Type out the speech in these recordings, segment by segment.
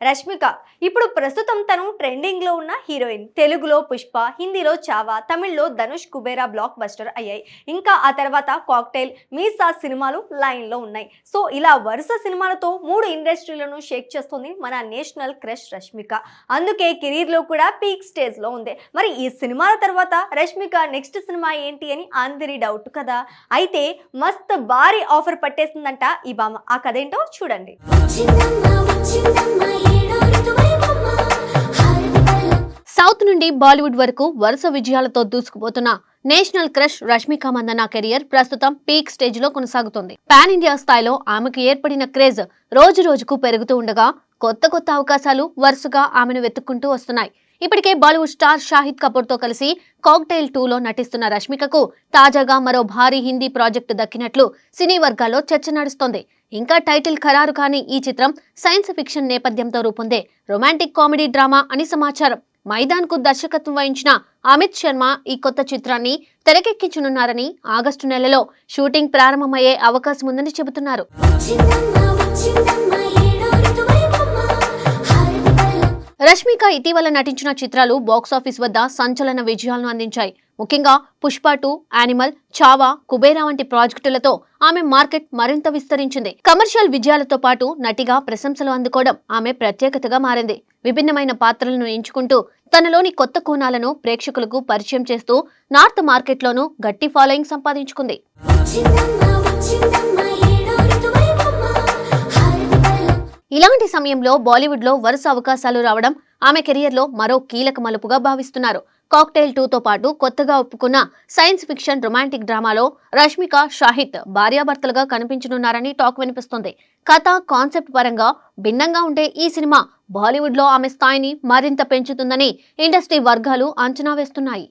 రష్మిక ఇప్పుడు ప్రస్తుతం తను ట్రెండింగ్ లో ఉన్న హీరోయిన్. తెలుగులో పుష్ప, హిందీలో చావా, తమిళ్లో ధనుష్ కుబేరా బ్లాక్ బస్టర్ అయ్యాయి. ఇంకా ఆ తర్వాత కాక్టైల్, మీసా సినిమాలు లైన్ లో ఉన్నాయి. సో ఇలా వరుస సినిమాలతో 3 ఇండస్ట్రీలను షేక్ చేస్తుంది మన నేషనల్ క్రష్ రష్మిక. అందుకే కెరీర్ లో కూడా పీక్ స్టేజ్ లో ఉంది. మరి ఈ సినిమాల తర్వాత రష్మిక నెక్స్ట్ సినిమా ఏంటి అని అందరి డౌట్ కదా. అయితే మస్త్ భారీ ఆఫర్ పట్టేసిందంట ఈ భామ. ఆ కథ ఏంటో చూడండి. సౌత్ నుండి బాలీవుడ్ వరకు వరుస విజయాలతో దూసుకుపోతున్న national crush Rashmika Mandanna career ప్రస్తుతం పీక్ స్టేజ్ లో కొనసాగుతుంది. పాన్ ఇండియా స్థాయిలో ఆమెకు ఏర్పడిన క్రేజ్ రోజు రోజుకు పెరుగుతూ ఉండగా కొత్త అవకాశాలు వరుసగా ఆమెను వెతుక్కుంటూ వస్తున్నాయి. ఇప్పటికే బాలీవుడ్ స్టార్ షాహిద్ కపూర్ తో కలిసి కాక్టైల్ 2లో నటిస్తున్న రష్మికకు తాజాగా మరో భారీ హిందీ ప్రాజెక్టు దక్కినట్లు సినీ వర్గాల్లో చర్చ నడుస్తోంది. ఇంకా టైటిల్ ఖరారు కాని ఈ చిత్రం సైన్స్ ఫిక్షన్ నేపథ్యంతో రూపొందే రొమాంటిక్ కామెడీ డ్రామా అని సమాచారం. మైదాన్ కు దర్శకత్వం వహించిన అమిత్ శర్మ ఈ కొత్త చిత్రాన్ని తెరకెక్కించనున్నారని, ఆగస్టు నెలలో షూటింగ్ ప్రారంభమయ్యే అవకాశం ఉందని చెబుతున్నారు. రష్మిక ఇటీవల నటించిన చిత్రాలు బాక్సాఫీస్ వద్ద సంచలన విజయాలను అందించాయి. ముఖ్యంగా పుష్ప 2, యానిమల్, చావా, కుబేరా వంటి ప్రాజెక్టులతో ఆమె మార్కెట్ మరింత విస్తరించింది. కమర్షియల్ విజయాలతో పాటు నటిగా ప్రశంసలు అందుకోవడం ఆమె ప్రత్యేకతగా మారింది. విభిన్నమైన పాత్రలను ఎంచుకుంటూ తనలోని కొత్త కోణాలను ప్రేక్షకులకు పరిచయం చేస్తూ నార్త్ మార్కెట్లోనూ గట్టి ఫాలోయింగ్ సంపాదించుకుంది. ఇలాంటి సమయంలో బాలీవుడ్ లో వరుస అవకాశాలు రావడం ఆమె కెరియర్ లో మరో కీలక మలుపుగా భావిస్తున్నారు. కాక్టైల్ 2తో పాటు కొత్తగా ఒప్పుకున్న సైన్స్ ఫిక్షన్ రొమాంటిక్ డ్రామాలో రష్మిక, షాహిద్ భార్యాభర్తలుగా కనిపించనున్నారని టాక్ వినిపిస్తుంది. కథ, కాన్సెప్ట్ పరంగా భిన్నంగా ఉండే ఈ సినిమా బాలీవుడ్ లో ఆమె స్థాయిని మరింత పెంచుతుందని ఇండస్ట్రీ వర్గాలు అంచనా వేస్తున్నాయి.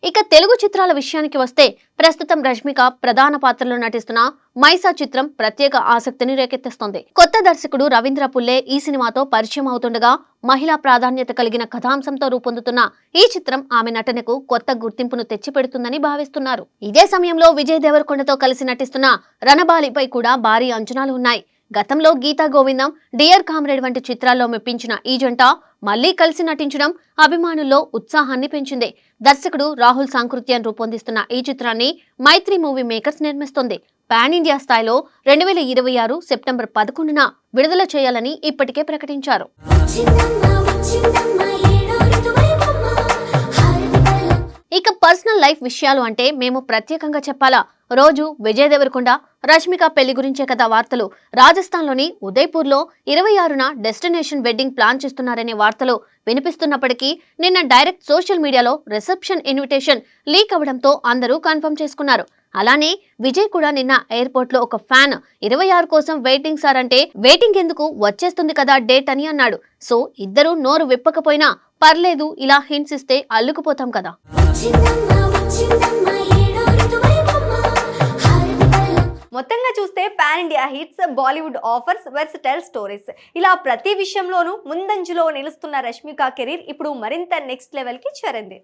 ఇక తెలుగు చిత్రాల విషయానికి వస్తే ప్రస్తుతం రష్మిక ప్రధాన పాత్రలో నటిస్తున్న మైసా చిత్రం ప్రత్యేక ఆసక్తిని రేకెత్తిస్తోంది. కొత్త దర్శకుడు రవీంద్ర పుల్లే ఈ సినిమాతో పరిచయం అవుతుండగా మహిళా ప్రాధాన్యత కలిగిన కథాంశంతో రూపొందుతున్న ఈ చిత్రం ఆమె నటనకు కొత్త గుర్తింపును తెచ్చిపెడుతుందని భావిస్తున్నారు. ఇదే సమయంలో విజయ్ దేవరకొండతో కలిసి నటిస్తున్న రణబాలిపై కూడా భారీ అంచనాలు ఉన్నాయి. గతంలో గీతా గోవిందం, డియర్ కామ్రేడ్ వంటి చిత్రాల్లో మెప్పించిన ఈ జంట మళ్లీ కలిసి నటించడం అభిమానుల్లో ఉత్సాహాన్ని పెంచింది. దర్శకుడు రాహుల్ సాంకృత్యాన్ని రూపొందిస్తున్న ఈ చిత్రాన్ని మైత్రి మూవీ మేకర్స్ నిర్మిస్తోంది. పాన్ ఇండియా స్థాయిలో 2026 సెప్టెంబర్ 11న విడుదల చేయాలని ఇప్పటికే ప్రకటించారు. ఇక పర్సనల్ లైఫ్ విషయాలు అంటే మేము ప్రత్యేకంగా చెప్పాలా? రోజు విజయ్ దేవరకొండ, రష్మిక పెళ్లి గురించే కదా వార్తలు. రాజస్థాన్లోని ఉదయ్పూర్లో 26న డెస్టినేషన్ వెడ్డింగ్ ప్లాన్ చేస్తున్నారనే వార్తలు వినిపిస్తున్నప్పటికీ నిన్న డైరెక్ట్ సోషల్ మీడియాలో రిసెప్షన్ ఇన్విటేషన్ లీక్ అవడంతో అందరూ కన్ఫర్మ్ చేసుకున్నారు. అలానే విజయ్ కూడా నిన్న ఎయిర్పోర్ట్ లో ఒక ఫ్యాన్ 26 కోసం వెయిటింగ్ సార్ అంటే వెయిటింగ్ ఎందుకు, వచ్చేస్తుంది కదా డేట్ అని అన్నాడు. సో ఇద్దరు నోరు విప్పకపోయినా పర్లేదు, ఇలా హింట్స్ ఇస్తే అల్లుకుపోతాం కదా. మొత్తంగా చూస్తే pan India hits, Bollywood offers, versatile stories, ఇలా ప్రతి విషయంలోనూ ముందంజలో నిలుస్తున్న రష్మిక కెరీర్ ఇప్పుడు మరింత నెక్స్ట్ లెవెల్ కి చేరింది.